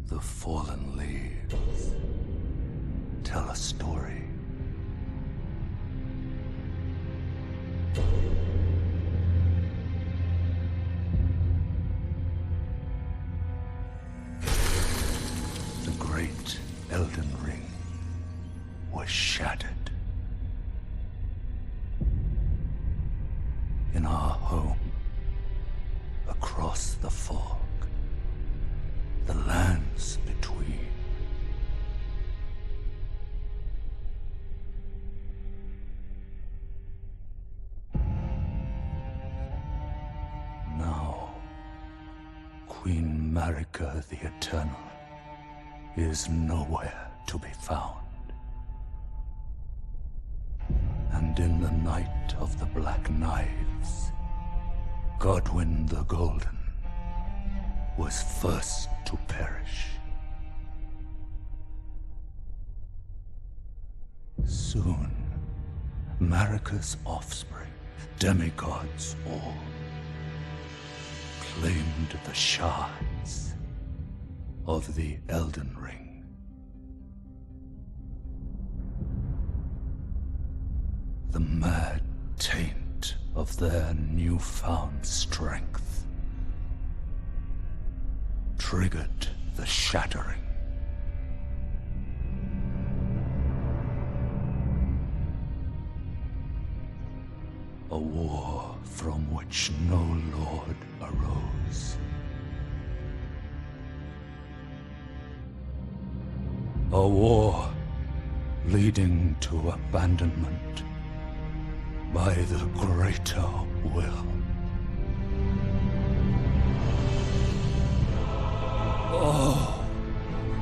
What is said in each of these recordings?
The fallen leaves tell a story. The great Elden Ring was shattered. In our home, across the fog, the lands between. Now, Queen Marika the Eternal is nowhere to be found. And in the night of the Black Knives, Godwyn the Golden was first to perish. Soon, Marika's offspring, demigods all, claimed the shards of the Elden Ring. The mad taint of their newfound strength triggered the shattering. A war from which no lord arose. A war leading to abandonment by the greater will. Oh,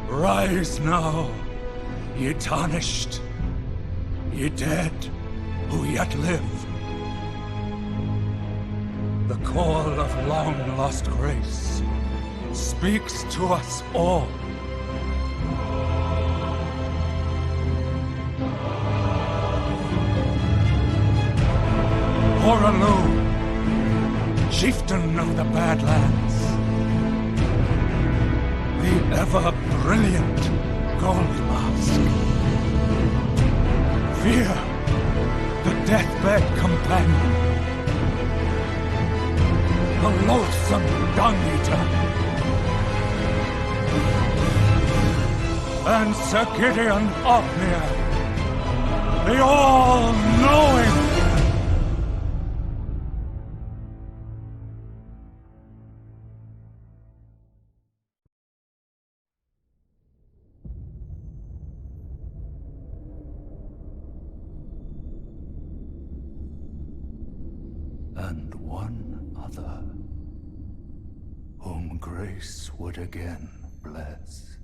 rise now, ye tarnished, ye dead who yet live. The call of long-lost grace speaks to us all. Hoarah, chieftain of the Badlands, the ever-brilliant Gold Mask. Fear, the deathbed companion, the loathsome Dung-Eater, and Sir Gideon Ofnir, the all-knowing. And one other, whom grace would again bless.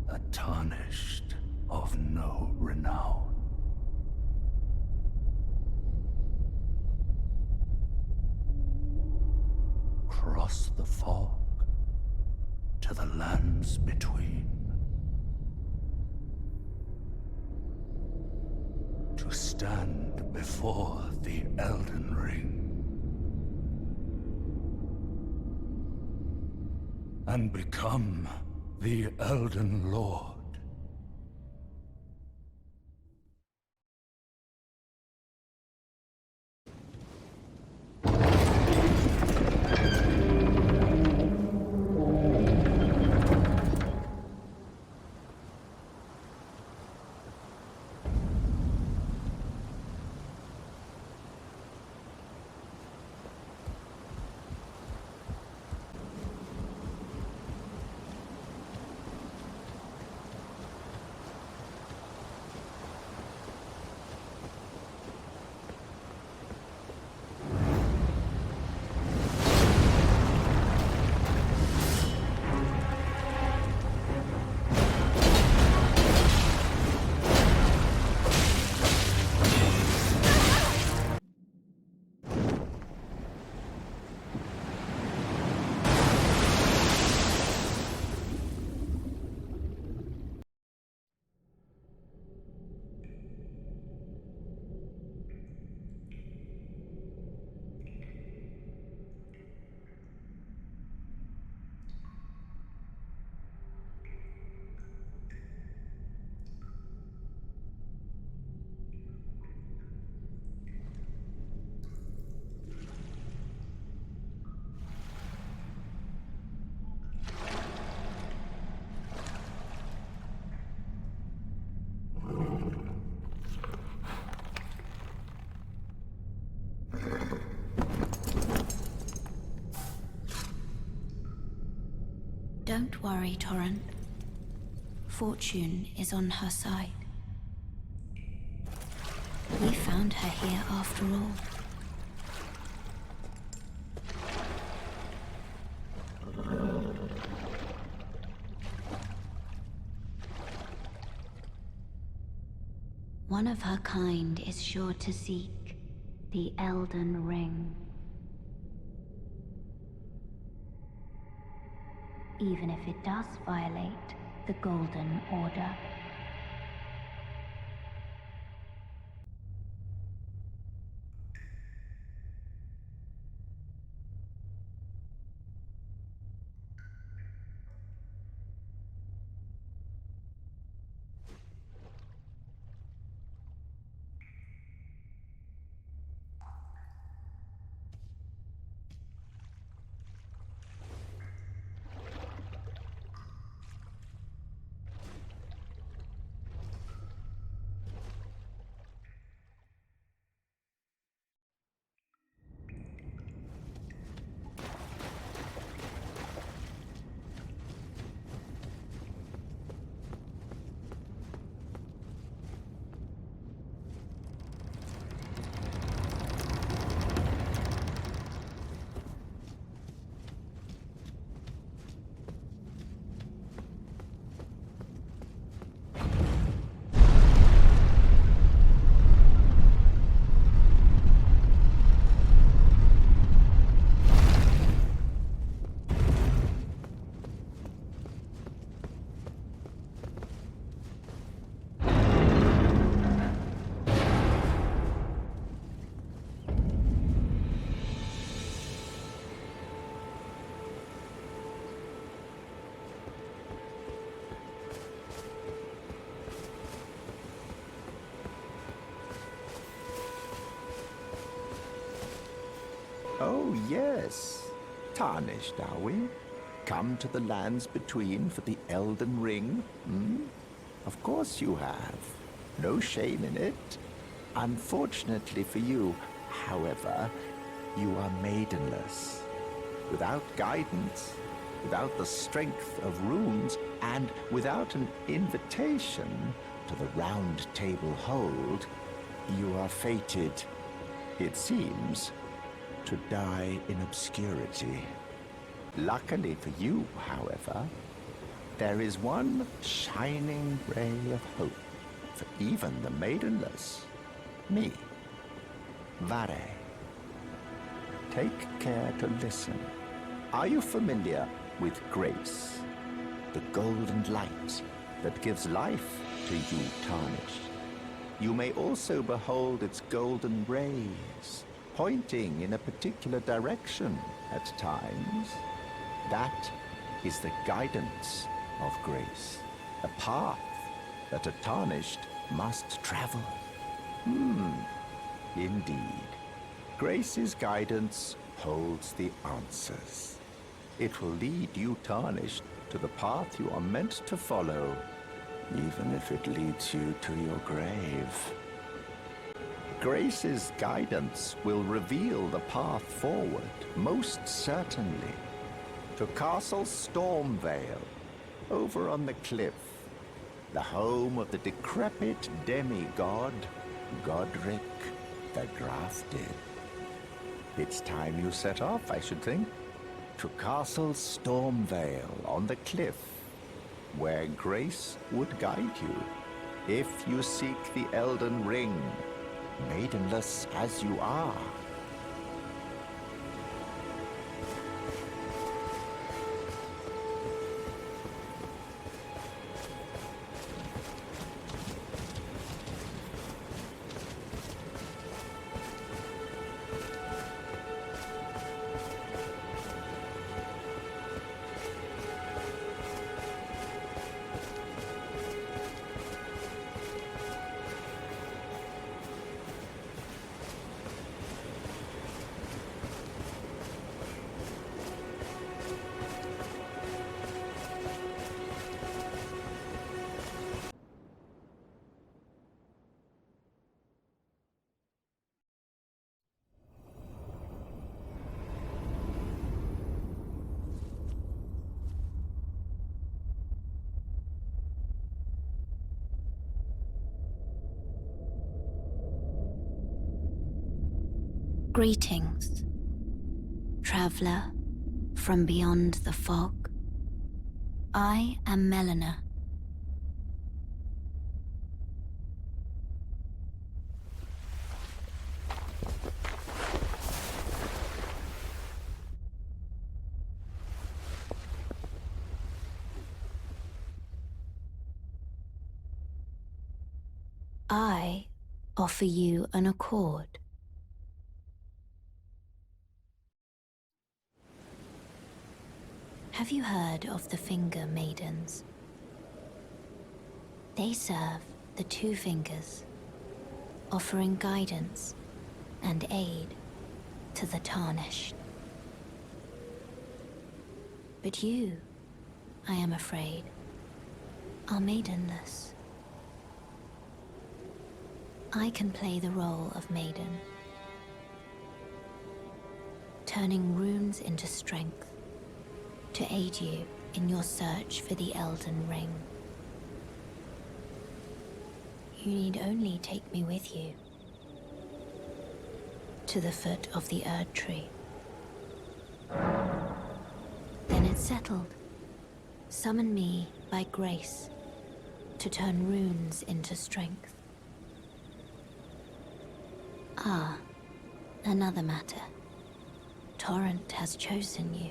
A tarnished of no renown. Cross the fog to the lands between. To stand before the Elden Ring and become the Elden Lord. Don't worry, Torrent. Fortune is on her side. We found her here after all. One of her kind is sure to seek the Elden Ring. Even if it does violate the Golden Order. Oh, yes. Tarnished, are we? Come to the lands between for the Elden Ring? Hmm? Of course you have. No shame in it. Unfortunately for you, however, you are maidenless. Without guidance, without the strength of runes, and without an invitation to the Round Table Hold, you are fated, it seems, to die in obscurity. Luckily for you, however, there is one shining ray of hope for even the maidenless. Me, Vare. Take care to listen. Are you familiar with grace? The golden light that gives life to you, Tarnished. You may also behold its golden rays, pointing in a particular direction at times. That is the guidance of grace, a path that a Tarnished must travel. Indeed. Grace's guidance holds the answers. It will lead you, Tarnished, to the path you are meant to follow, even if it leads you to your grave. Grace's guidance will reveal the path forward, most certainly, to Castle Stormveil, over on the cliff, the home of the decrepit demigod, Godric the Grafted. It's time you set off, I should think, to Castle Stormveil on the cliff, where Grace would guide you, if you seek the Elden Ring, maidenless as you are. Greetings, traveler from beyond the fog. I am Melina. I offer you an accord. Have you heard of the Finger Maidens? They serve the Two Fingers, offering guidance and aid to the Tarnished. But you, I am afraid, are maidenless. I can play the role of maiden, turning runes into strength to aid you in your search for the Elden Ring. You need only take me with you to the foot of the Erd Tree. Then it's settled. Summon me by grace to turn runes into strength. Ah, another matter. Torrent has chosen you.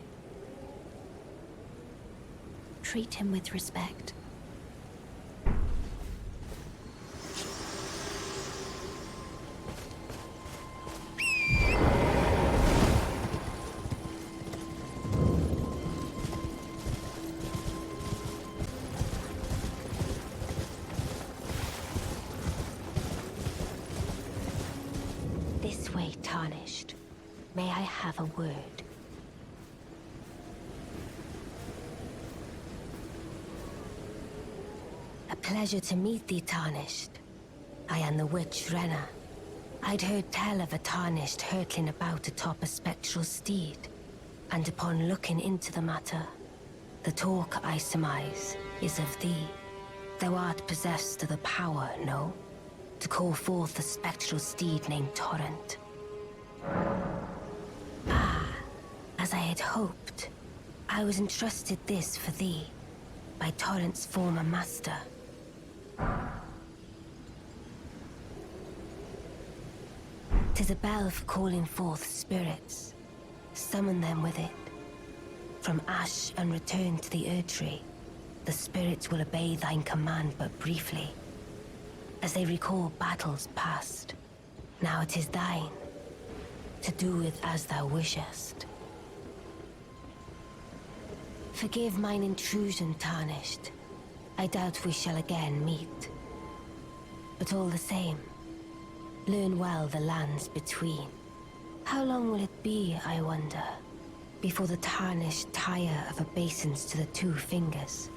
Treat him with respect. This way, Tarnished. May I have a word? A pleasure to meet thee, Tarnished. I am the witch Renna. I'd heard tell of a Tarnished hurtling about atop a spectral steed, and upon looking into the matter, the talk, I surmise, is of thee. Thou art possessed of the power, no? To call forth the spectral steed named Torrent. Ah, as I had hoped, I was entrusted this for thee, by Torrent's former master. 'Tis a bell for calling forth spirits. Summon them with it. From ash and return to the Erdtree, the spirits will obey thine command but briefly, as they recall battles past. Now it is thine, to do with as thou wishest. Forgive mine intrusion, Tarnished. I doubt we shall again meet. But all the same, learn well the lands between. How long will it be, I wonder, before the Tarnished tire of obeisance to the Two Fingers?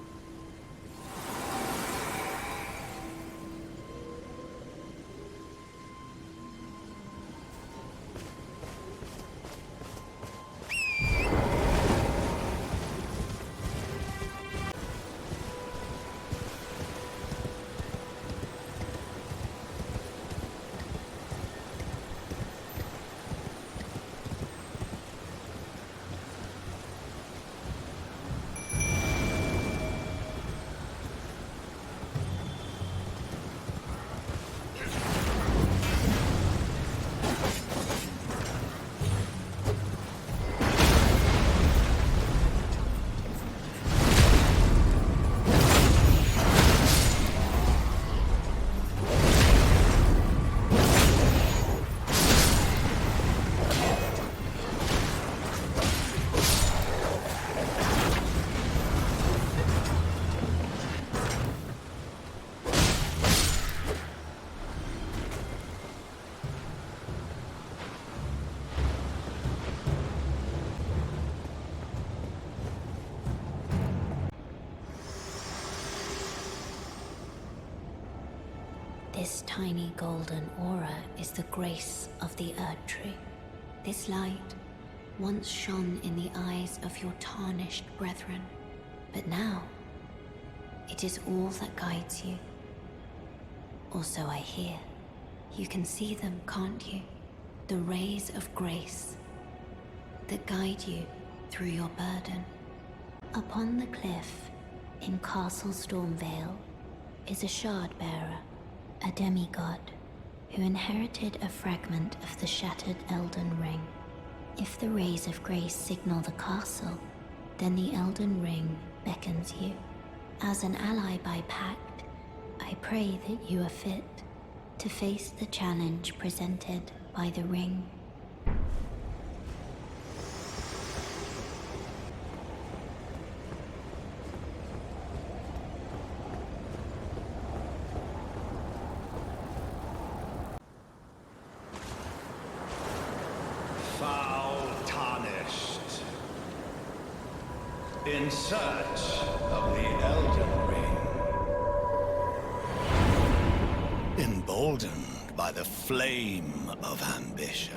This tiny golden aura is the grace of the Erd Tree. This light once shone in the eyes of your tarnished brethren, but now it is all that guides you. Or so I hear. You can see them, can't you? the rays of grace that guide you through your burden. Upon the cliff in Castle Stormvale is a Shardbearer, a demigod, who inherited a fragment of the shattered Elden Ring. If the rays of grace signal the castle, then the Elden Ring beckons you. As an ally by pact, I pray that you are fit to face the challenge presented by the ring. Foul tarnished. In search of the Elden Ring. Emboldened by the flame of ambition.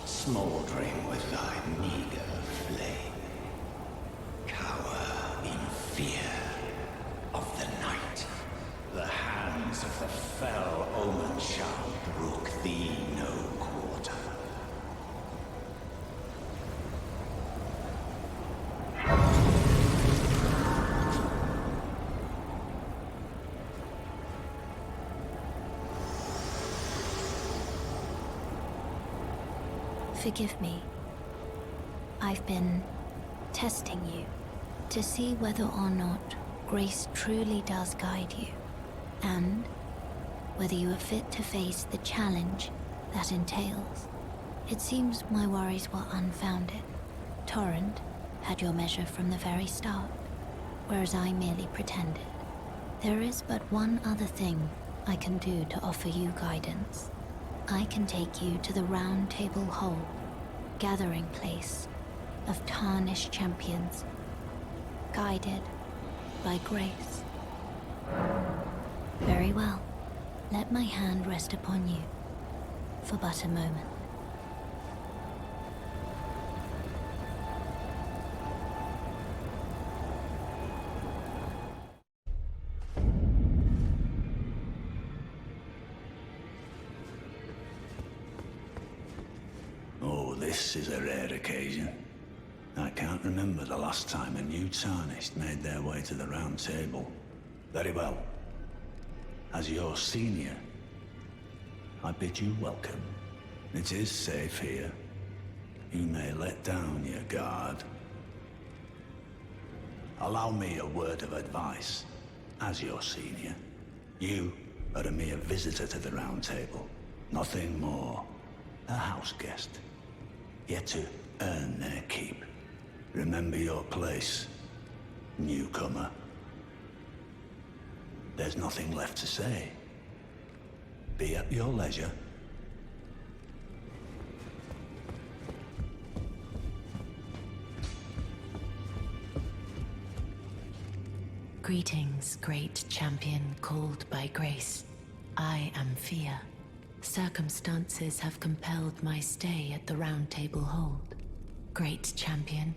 Smoldering with thy meager flame, cower in fear of the night. The hands of the fell omen shall brook thee no quarter. Forgive me. I've been testing you to see whether or not grace truly does guide you, and whether you are fit to face the challenge that entails. It seems my worries were unfounded. Torrent had your measure from the very start, whereas I merely pretended. There is but one other thing I can do to offer you guidance. I can take you to the Round Table Hall, gathering place of tarnished champions, guided by grace. Very well. Let my hand rest upon you for but a moment. Oh, this is a rare occasion. I can't remember the last time a new Tarnished made their way to the Round Table. Very well. As your senior, I bid you welcome. It is safe here. You may let down your guard. Allow me a word of advice. As your senior, you are a mere visitor to the Round Table. Nothing more. A house guest. Yet to earn their keep. Remember your place, newcomer. There's nothing left to say. Be at your leisure. Greetings, great champion called by grace. I am Fia. Circumstances have compelled my stay at the Round Table Hold. Great champion,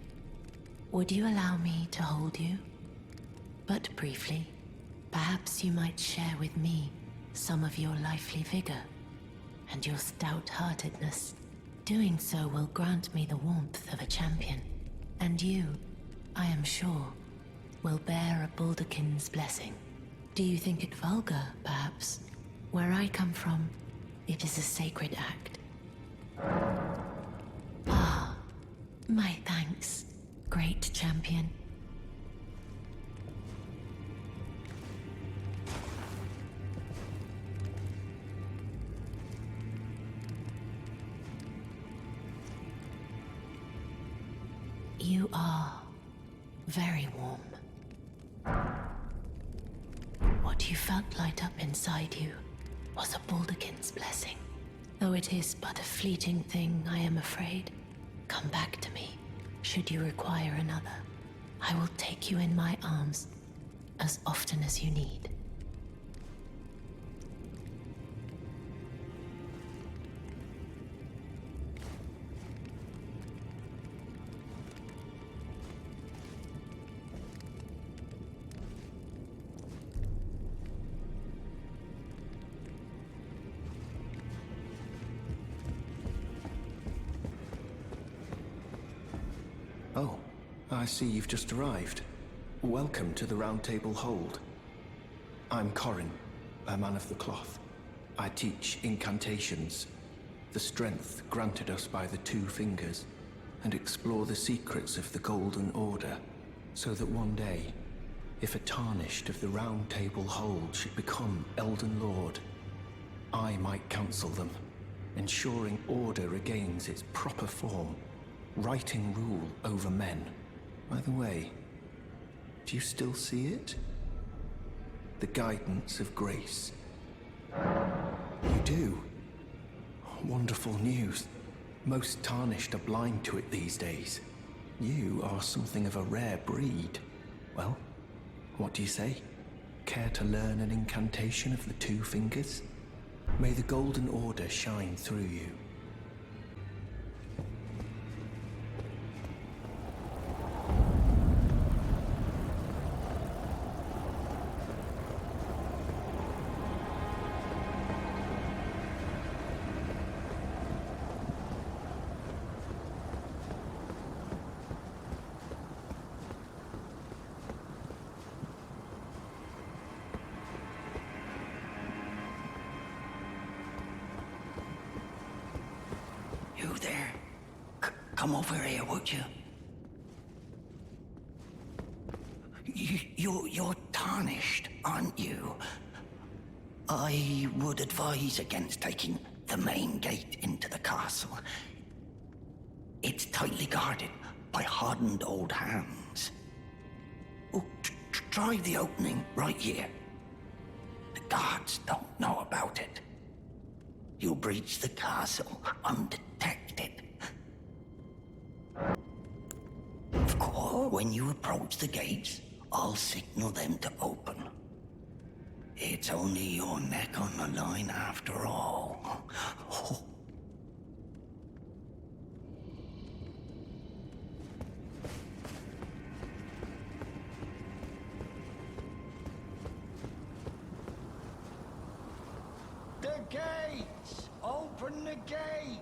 would you allow me to hold you? But briefly, perhaps you might share with me some of your lively vigor and your stout-heartedness. Doing so will grant me the warmth of a champion, and you, I am sure, will bear a Balderkin's blessing. Do you think it vulgar, perhaps? Where I come from, it is a sacred act. Ah, my thanks, great champion. You are very warm. What you felt light up inside you was a Balderkin's blessing. Though it is but a fleeting thing, I am afraid. Come back to me, should you require another. I will take you in my arms as often as you need. Oh, I see you've just arrived. Welcome to the Round Table Hold. I'm Corin, a man of the cloth. I teach incantations, the strength granted us by the Two Fingers, and explore the secrets of the Golden Order, so that one day, if a Tarnished of the Round Table Hold should become Elden Lord, I might counsel them, ensuring order regains its proper form, righting rule over men. By the way, do you still see it? The guidance of grace. You do? Wonderful news. Most Tarnished are blind to it these days. You are something of a rare breed. Well, what do you say? Care to learn an incantation of the Two Fingers? May the Golden Order shine through you. You there? Come over here, would you? You're tarnished, aren't you? I would advise against taking the main gate into the castle. It's tightly guarded by hardened old hands. Oh, try the opening right here. The guards don't know about it. You'll breach the castle undetected. Of course, when you approach the gates, I'll signal them to open. It's only your neck on the line after all. Oh. The gates! Open the gates!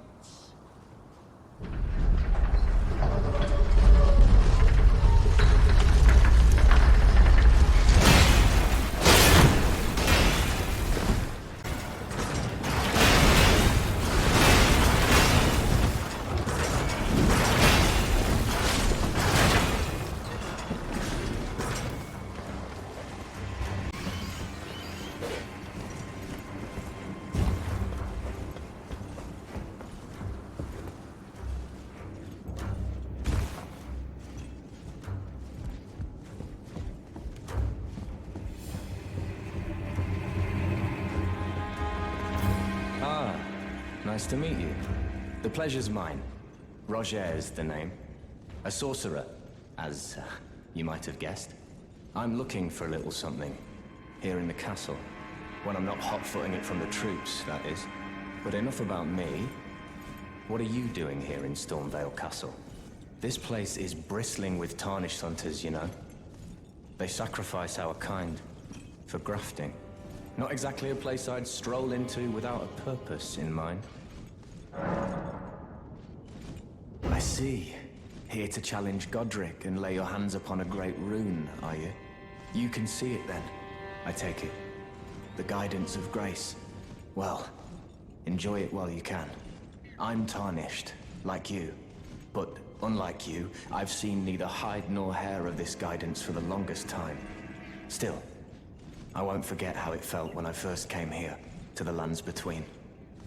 Nice to meet you. The pleasure's mine. Roger is the name. A sorcerer, as you might have guessed. I'm looking for a little something here in the castle. When I'm not hot-footing it from the troops, that is. But enough about me. What are you doing here in Stormvale Castle? This place is bristling with Tarnished hunters, you know. They sacrifice our kind for grafting. Not exactly a place I'd stroll into without a purpose in mind. I see. Here to challenge Godric and lay your hands upon a great rune, are you? You can see it then, I take it. The guidance of grace. Well, enjoy it while you can. I'm tarnished, like you. But unlike you, I've seen neither hide nor hair of this guidance for the longest time. Still, I won't forget how it felt when I first came here, to the Lands Between.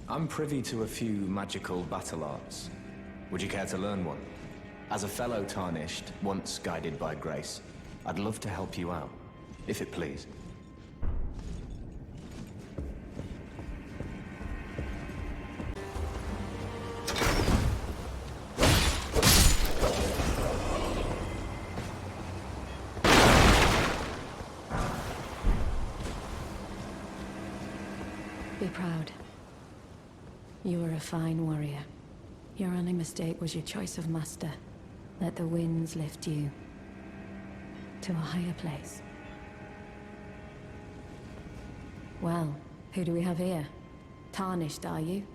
I'm privy to a few magical battle arts. Would you care to learn one? As a fellow Tarnished, once guided by grace, I'd love to help you out, if it please. Be proud. You are a fine warrior. Your only mistake was your choice of master. Let the winds lift you to a higher place. Well, who do we have here? Tarnished, are you?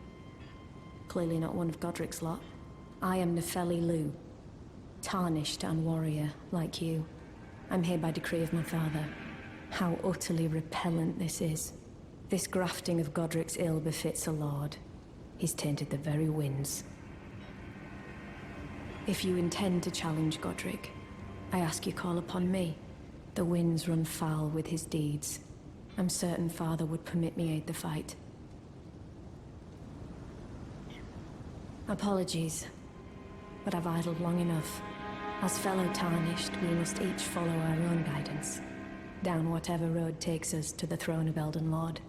Clearly not one of Godric's lot. I am Nefeli Loux. Tarnished and warrior, like you. I'm here by decree of my father. How utterly repellent this is. This grafting of Godric's ill befits a lord. He's tainted the very winds. If you intend to challenge Godric, I ask you call upon me. The winds run foul with his deeds. I'm certain father would permit me aid the fight. Apologies, but I've idled long enough. As fellow Tarnished, we must each follow our own guidance, down whatever road takes us to the throne of Elden Lord.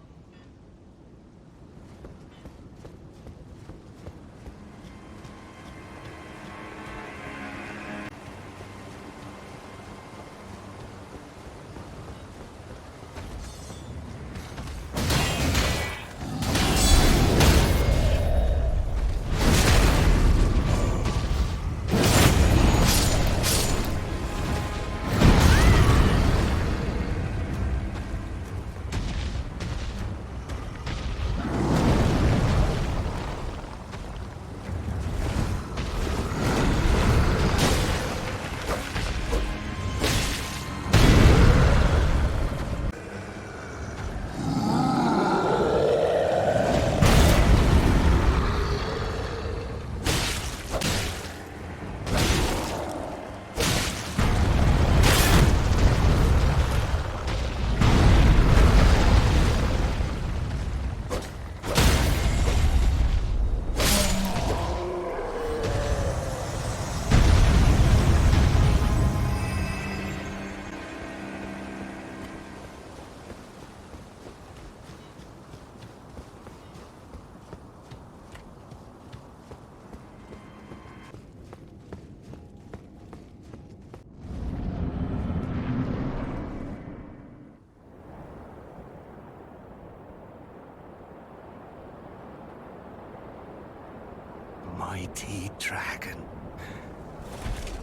Mighty dragon,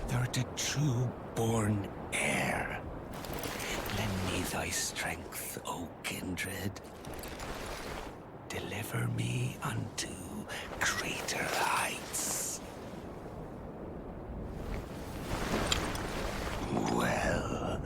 thou'rt a true-born heir. Lend me thy strength, O kindred. Deliver me unto greater heights. Well.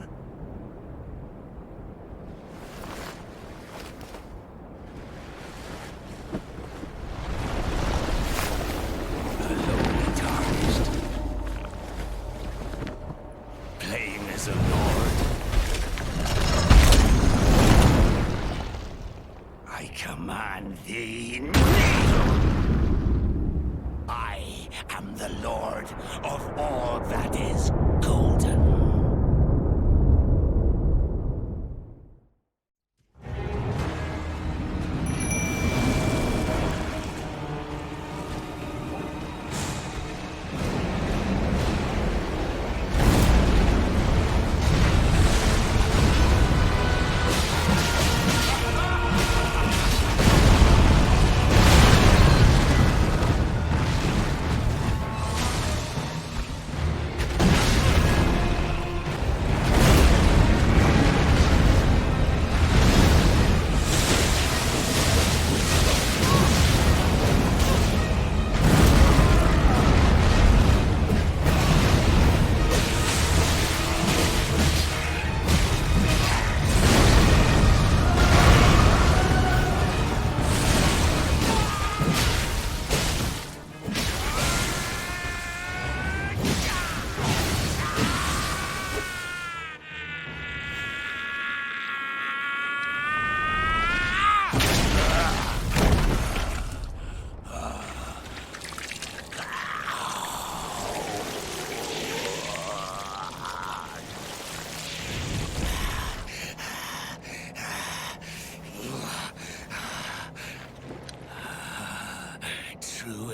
I am the Lord of all that is golden.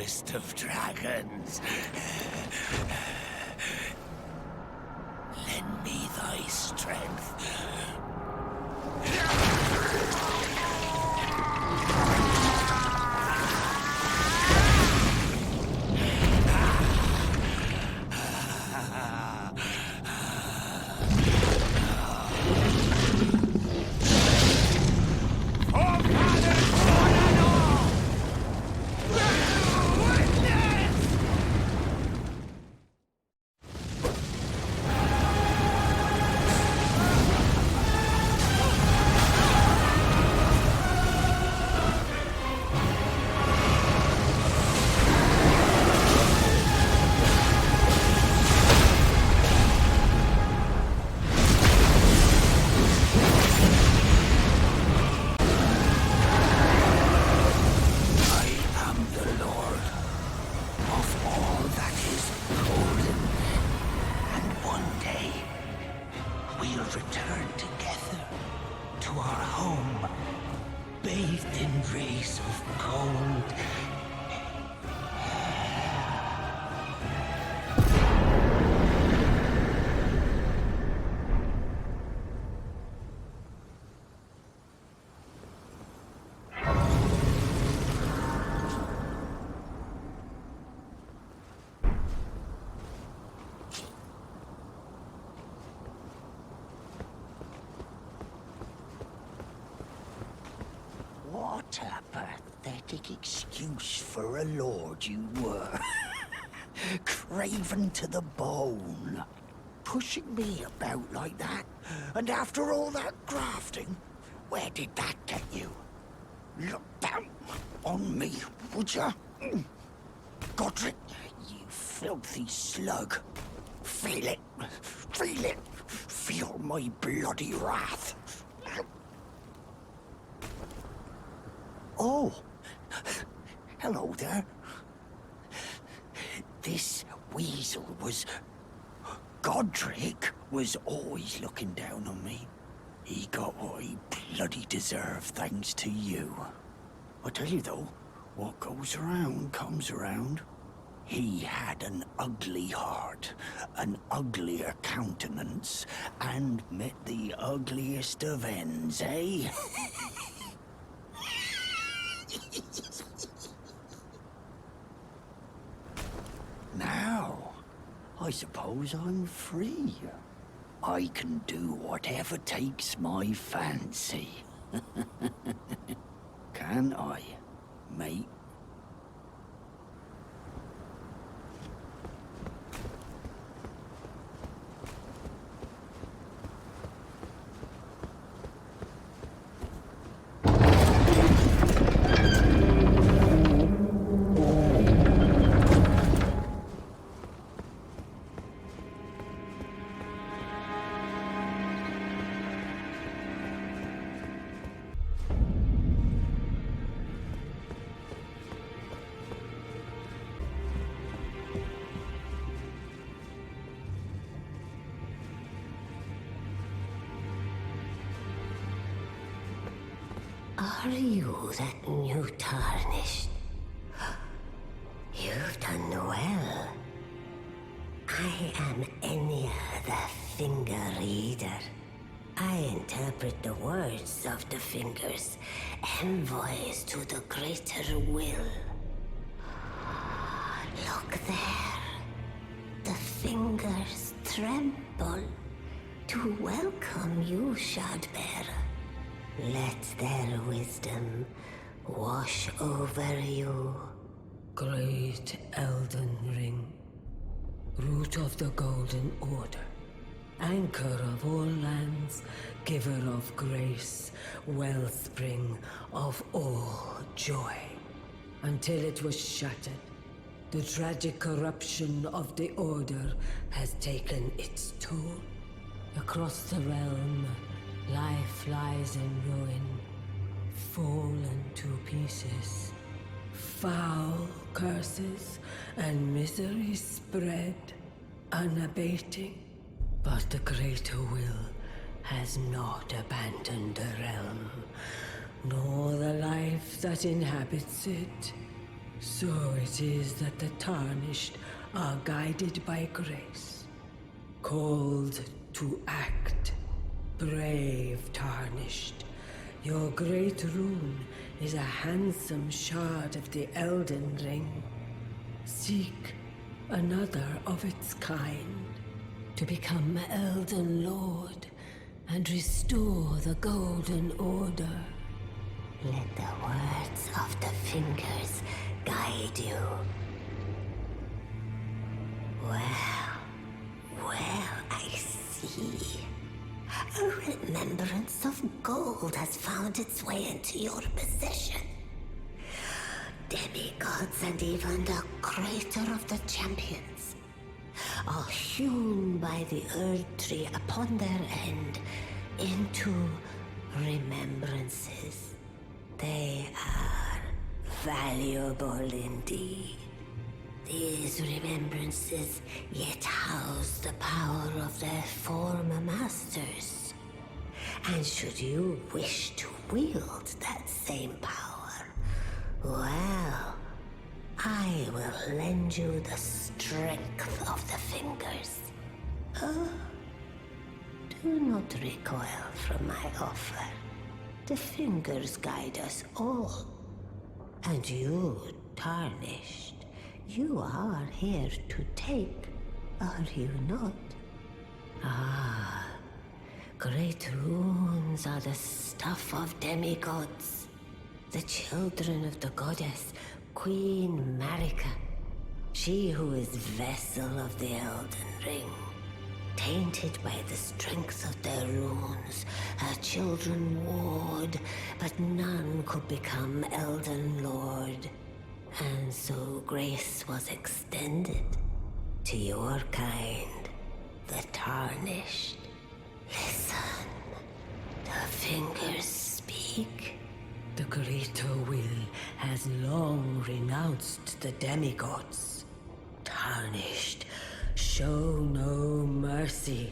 slowest of dragons. Lend me thy strength. Return together to our home, bathed in rays of gold. What a pathetic excuse for a lord you were. Craven to the bone. Pushing me about like that, and after all that grafting, where did that get you? Look down on me, would ya? Godric, you filthy slug. Feel it. Feel it. Feel my bloody wrath. Oh, hello there. This weasel was... Godric was always looking down on me. He got what he bloody deserved thanks to you. I tell you though, what goes around comes around. He had an ugly heart, an uglier countenance, and met the ugliest of ends, eh? Now, I suppose I'm free. I can do whatever takes my fancy. Can I, mate? Are you that new Tarnished? You've done well. I am Enya the Finger Reader. I interpret the words of the fingers, envoys to the greater will. Look there. The fingers tremble to welcome you, Shardbearer. Let their wisdom wash over you. Great Elden Ring, root of the Golden Order, anchor of all lands, giver of grace, wellspring of all joy. Until it was shattered, the tragic corruption of the Order has taken its toll. Across the realm, life lies in ruin, fallen to pieces. Foul curses and misery spread, unabating. But the greater will has not abandoned the realm, nor the life that inhabits it. So it is that the Tarnished are guided by grace, called to act. Brave Tarnished, your great rune is a handsome shard of the Elden Ring. Seek another of its kind to become Elden Lord and restore the Golden Order. Let the words of the fingers guide you. Well, I see. A remembrance of gold has found its way into your possession. Demigods and even the Crater of the Champions are hewn by the Erd Tree upon their end into remembrances. They are valuable indeed. These remembrances yet house the power of their former masters. And should you wish to wield that same power, well, I will lend you the strength of the fingers. Do not recoil from my offer. The fingers guide us all. And you, Tarnished, you are here to take, are you not? Ah, great runes are the stuff of demigods, the children of the goddess Queen Marika, she who is vessel of the Elden Ring. Tainted by the strength of their runes, her children warred, but none could become Elden Lord. And so grace was extended to your kind, the Tarnished. Listen, the fingers speak. The Greater Will has long renounced the demigods. Tarnished, show no mercy.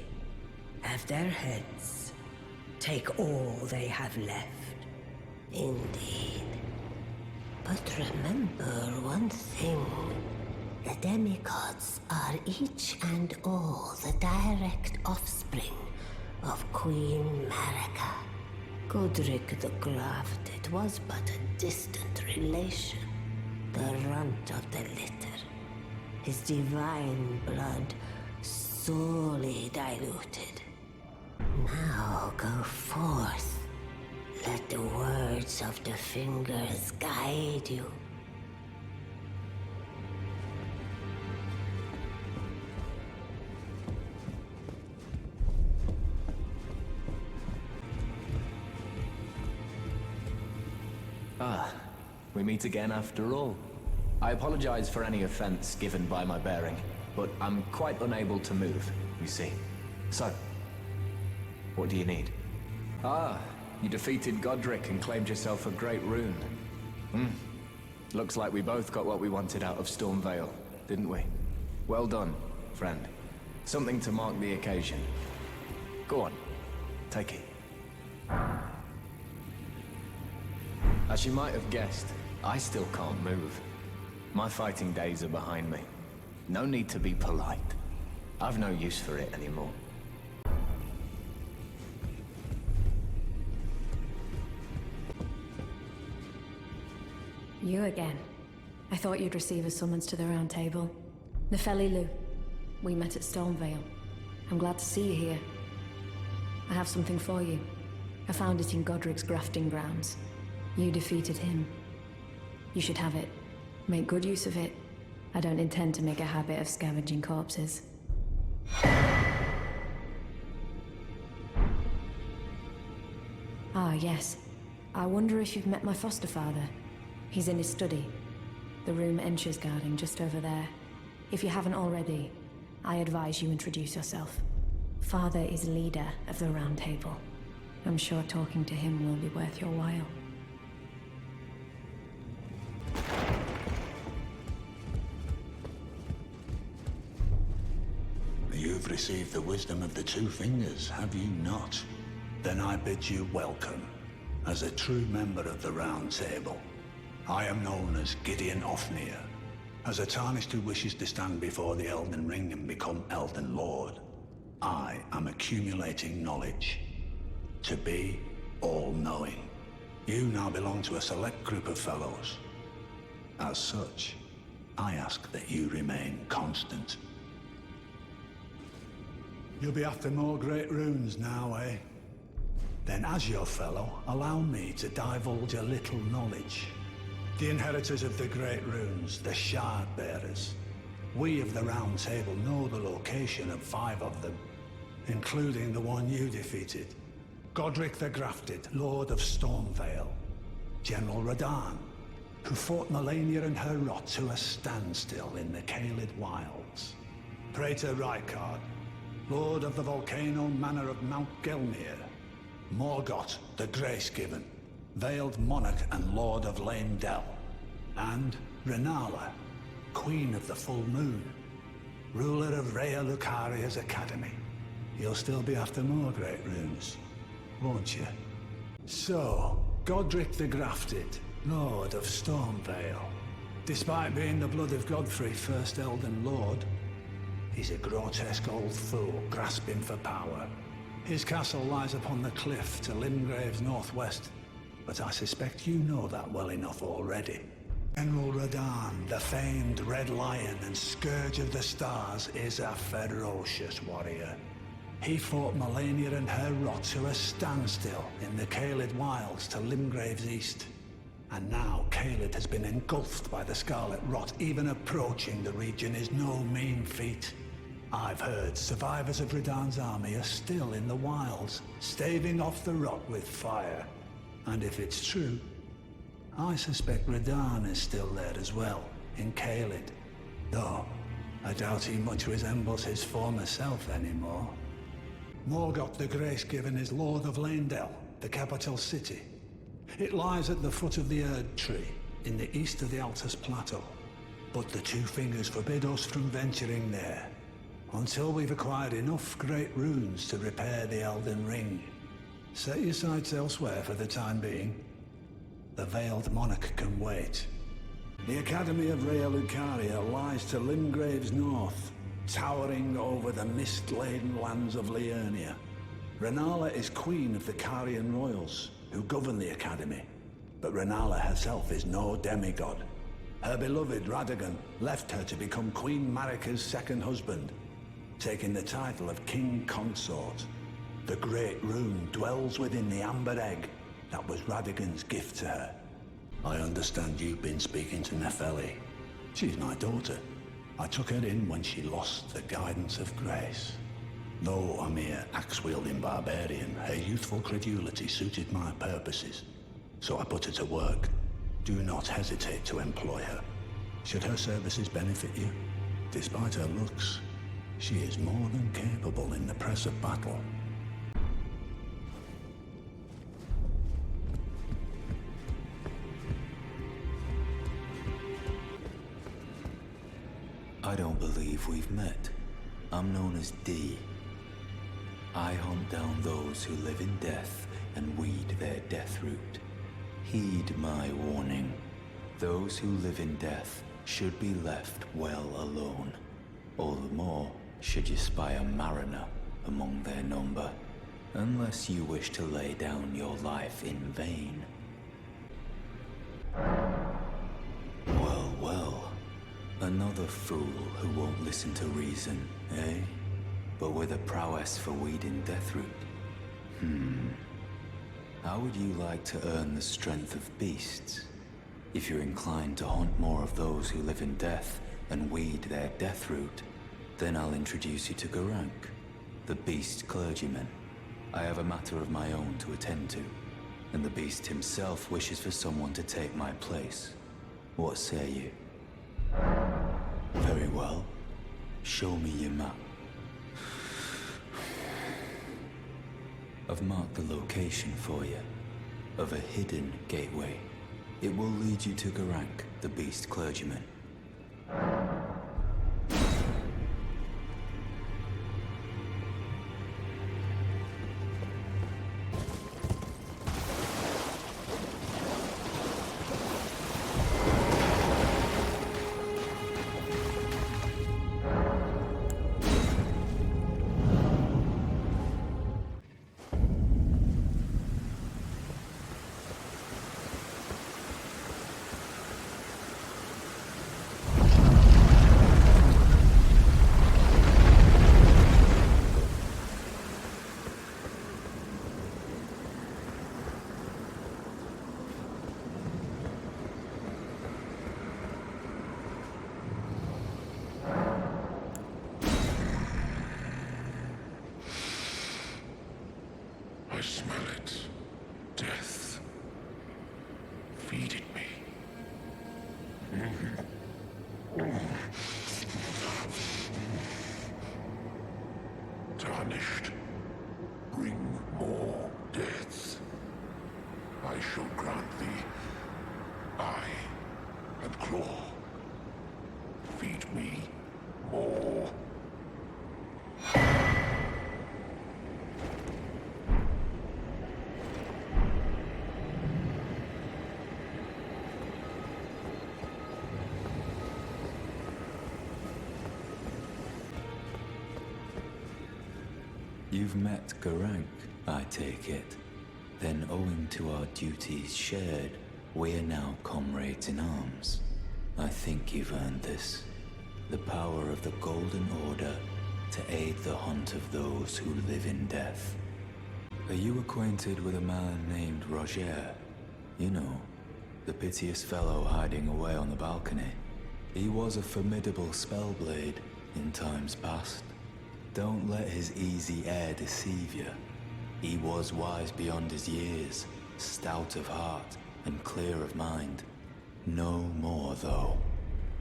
Have their heads. Take all they have left. Indeed. But remember one thing. The demigods are each and all the direct offspring of Queen Marika. Godric the Grafted was but a distant relation, the runt of the litter. His divine blood sorely diluted. Now go forth. Let the words of the fingers guide you. Ah, we meet again after all. I apologize for any offense given by my bearing, but I'm quite unable to move, you see. So, what do you need? Ah, you defeated Godric and claimed yourself a great rune. Looks like we both got what we wanted out of Stormveil, didn't we? Well done, friend. Something to mark the occasion. Go on, take it. As you might have guessed, I still can't move. My fighting days are behind me. No need to be polite. I've no use for it anymore. You again. I thought you'd receive a summons to the Round Table. Nefeli Lu. We met at Stormveil. I'm glad to see you here. I have something for you. I found it in Godric's grafting grounds. You defeated him. You should have it. Make good use of it. I don't intend to make a habit of scavenging corpses. Ah, yes. I wonder if you've met my foster father. He's in his study. The room Ensha's guarding just over there. If you haven't already, I advise you introduce yourself. Father is leader of the Round Table. I'm sure talking to him will be worth your while. You've received the wisdom of the Two Fingers, have you not? Then I bid you welcome, as a true member of the Round Table. I am known as Gideon Ofnir. As a Tarnished who wishes to stand before the Elden Ring and become Elden Lord, I am accumulating knowledge. To be all-knowing. You now belong to a select group of fellows. As such, I ask that you remain constant. You'll be after more great runes now, eh? Then as your fellow, allow me to divulge a little knowledge. The inheritors of the great runes, the Shard Bearers. We of the Round Table know the location of 5 of them, including the one you defeated. Godric the Grafted, Lord of Stormvale. General Radahn, who fought Melania and her rot to a standstill in the Caelid Wilds. Praetor Rykard, Lord of the Volcano Manor of Mount Gelmir. Morgott the Grace-Given, Veiled Monarch and Lord of Leyndell. And Renala, Queen of the Full Moon, ruler of Rhea Lucaria's Academy. You'll still be after more great runes, won't you? So, Godric the Grafted, Lord of Stormvale. Despite being the blood of Godfrey, first Elden Lord, he's a grotesque old fool grasping for power. His castle lies upon the cliff to Limgrave's northwest, but I suspect you know that well enough already. General Radahn, the famed Red Lion and Scourge of the Stars, is a ferocious warrior. He fought Melania and her rot to a standstill in the Caelid Wilds to Limgrave's east. And now Caelid has been engulfed by the Scarlet Rot. Even approaching the region is no mean feat. I've heard survivors of Radahn's army are still in the wilds, staving off the rot with fire. And if it's true, I suspect Radahn is still there as well, in Caelid. Though, I doubt he much resembles his former self anymore. Morgott the Grace-Given is Lord of Leyndell, the capital city. It lies at the foot of the Erd Tree, in the east of the Altus Plateau. But the Two Fingers forbid us from venturing there, until we've acquired enough great runes to repair the Elden Ring. Set your sights elsewhere for the time being. The Veiled Monarch can wait. The Academy of Rhea Lucaria lies to Limgrave's north, towering over the mist-laden lands of Liurnia. Renala is queen of the Carian royals, who govern the Academy. But Renala herself is no demigod. Her beloved Radagon left her to become Queen Marika's second husband, taking the title of King Consort. The Great Rune dwells within the Amber Egg that was Radagon's gift to her. I understand you've been speaking to Nepheli. She's my daughter. I took her in when she lost the guidance of grace. Though a mere axe-wielding barbarian, her youthful credulity suited my purposes. So I put her to work. Do not hesitate to employ her. Should her services benefit you, despite her looks, she is more than capable in the press of battle. I don't believe we've met. I'm known as D. I hunt down those who live in death and weed their death root. Heed my warning. Those who live in death should be left well alone. All the more should you spy a mariner among their number, unless you wish to lay down your life in vain. Well, well. Another fool who won't listen to reason, eh? But with a prowess for weeding deathroot. How would you like to earn the strength of beasts? If you're inclined to hunt more of those who live in death and weed their deathroot, then I'll introduce you to Gurranq, the beast clergyman. I have a matter of my own to attend to, and the beast himself wishes for someone to take my place. What say you? Very well. Show me your map. I've marked the location for you, of a hidden gateway. It will lead you to Gurranq, the beast clergyman. You've met Garank, I take it. Then owing to our duties shared, we're now comrades in arms. I think you've earned this. The power of the Golden Order to aid the hunt of those who live in death. Are you acquainted with a man named Roger? You know, the piteous fellow hiding away on the balcony. He was a formidable spellblade in times past. Don't let his easy air deceive you. He was wise beyond his years, stout of heart and clear of mind. No more, though.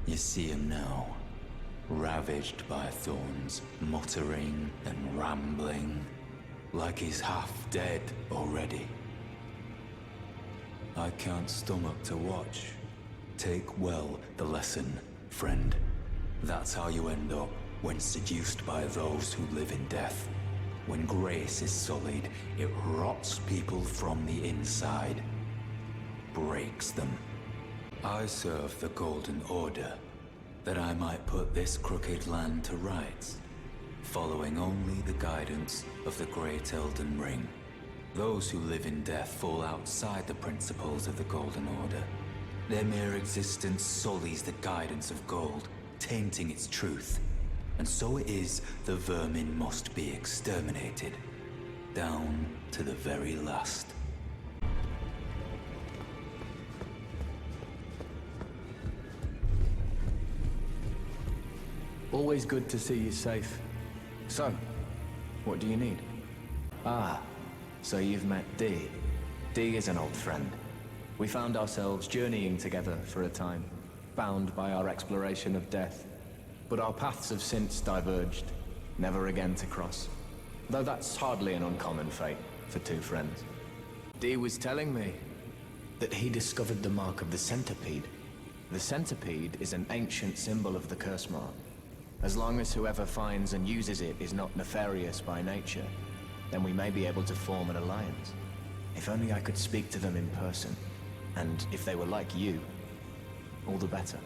You see him now, ravaged by thorns, muttering and rambling, like he's half dead already. I can't stomach to watch. Take well the lesson, friend. That's how you end up when seduced by those who live in death. When grace is sullied, it rots people from the inside, breaks them. I serve the Golden Order, that I might put this crooked land to rights, following only the guidance of the Great Elden Ring. Those who live in death fall outside the principles of the Golden Order. Their mere existence sullies the guidance of gold, tainting its truth. And so it is the vermin must be exterminated, down to the very last. Always good to see you safe. So, what do you need? Ah, so you've met Dee. Dee is an old friend. We found ourselves journeying together for a time, bound by our exploration of death. But our paths have since diverged, never again to cross. Though that's hardly an uncommon fate for two friends. Dee was telling me that he discovered the mark of the centipede. The centipede is an ancient symbol of the curse mark. As long as whoever finds and uses it is not nefarious by nature, then we may be able to form an alliance. If only I could speak to them in person. And if they were like you, all the better.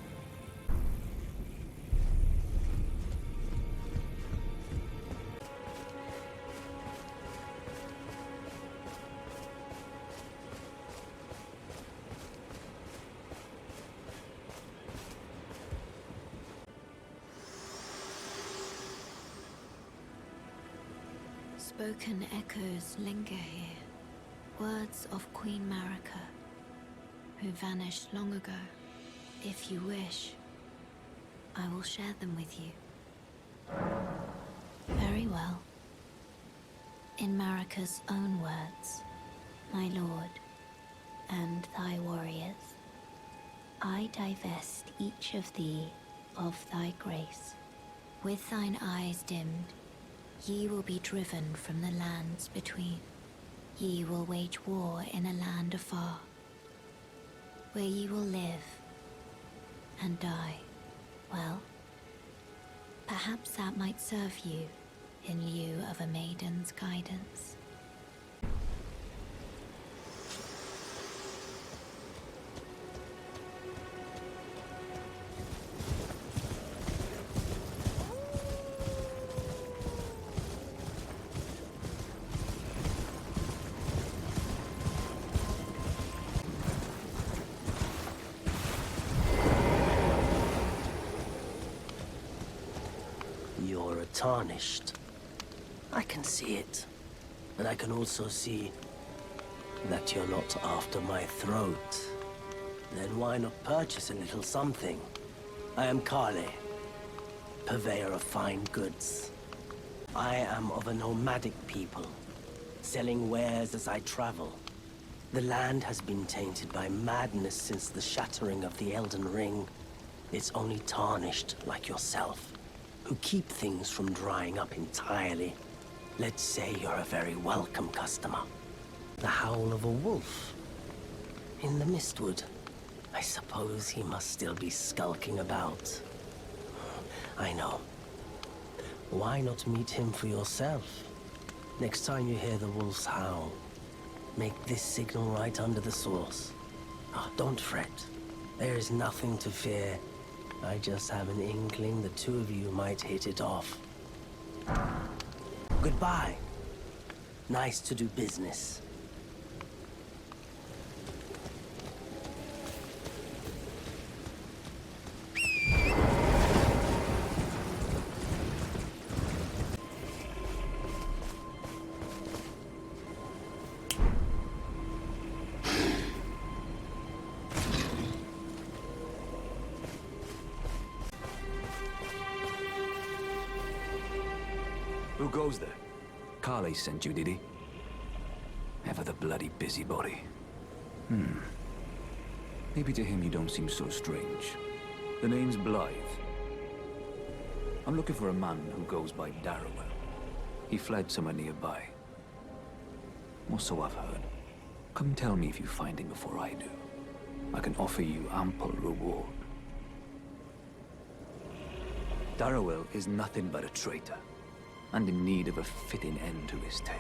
Spoken echoes linger here. Words of Queen Marika, who vanished long ago. If you wish, I will share them with you. Very well. In Marika's own words, my lord, and thy warriors, I divest each of thee of thy grace. With thine eyes dimmed, ye will be driven from the lands between. Ye will wage war in a land afar, where ye will live and die. Well, perhaps that might serve you in lieu of a maiden's guidance. You're tarnished. I can see it. And I can also see that you're not after my throat. Then why not purchase a little something? I am Kale, purveyor of fine goods. I am of a nomadic people, selling wares as I travel. The land has been tainted by madness since the shattering of the Elden Ring. It's only tarnished like yourself, who keep things from drying up entirely. Let's say you're a very welcome customer. The howl of a wolf in the Mistwood. I suppose he must still be skulking about. I know. Why not meet him for yourself? Next time you hear the wolf's howl, make this signal right under the source. Don't fret. There is nothing to fear. I just have an inkling the two of you might hit it off. Goodbye. Nice to do business. Who goes there? Carley sent you, did he? Ever the bloody busybody. Maybe to him you don't seem so strange. The name's Blythe. I'm looking for a man who goes by Darrowell. He fled somewhere nearby. Or so I've heard. Come tell me if you find him before I do. I can offer you ample reward. Darrowell is nothing but a traitor, and in need of a fitting end to his tale.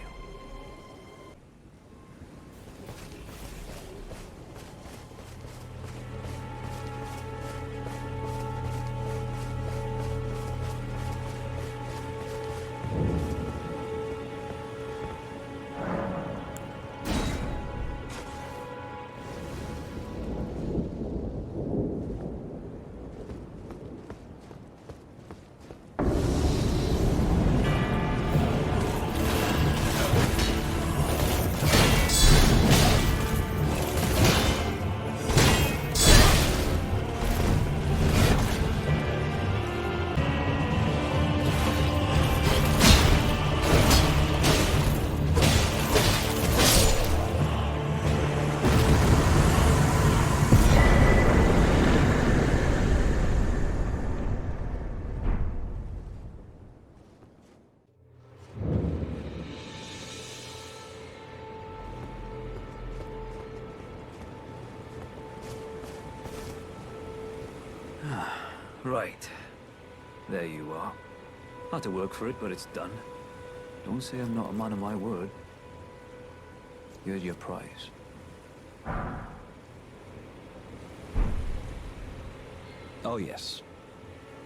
Right. There you are. Had to work for it, but it's done. Don't say I'm not a man of my word. Here's your prize. Oh yes.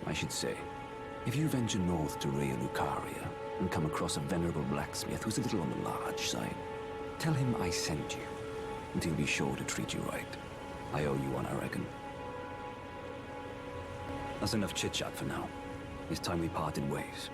I should say, if you venture north to Raya Lucaria and come across a venerable blacksmith who's a little on the large side, tell him I sent you, and he'll be sure to treat you right. I owe you one, I reckon. That's enough chit-chat for now. It's time we parted ways.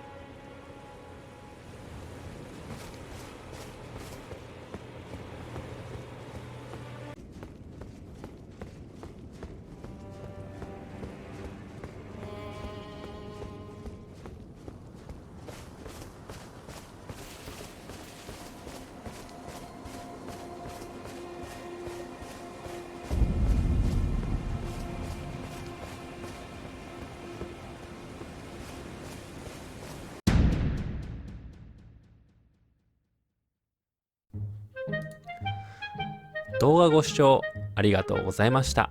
動画ご視聴ありがとうございました。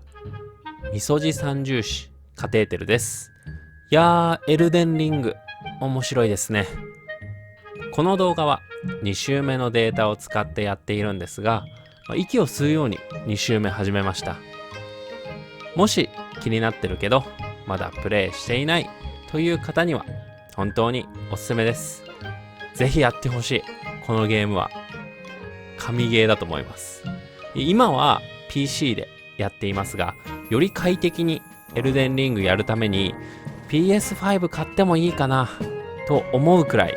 みそじ三重視カテーテルです。いやー、エルデンリング面白いですね。この動画は2周目のデータを使ってやっているんですが、息を吸うように2周目始めました。もし気になってるけどまだプレイしていないという方には本当におすすめです。ぜひやってほしい。このゲームは神ゲーだと思います。今は PC でやっていますが、より快適にエルデンリングやるために PS5 買ってもいいかなと思うくらい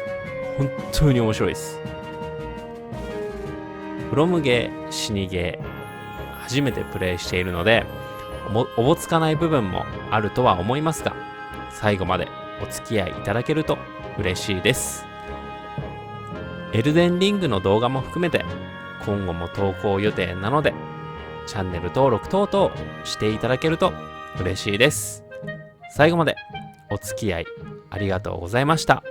本当に面白いです。フロムゲー、死にゲー初めてプレイしているのでおぼつかない部分もあるとは思いますが、最後までお付き合いいただけると嬉しいです。エルデンリングの動画も含めて今後も投稿予定なので、チャンネル登録等々していただけると嬉しいです。最後までお付き合いありがとうございました。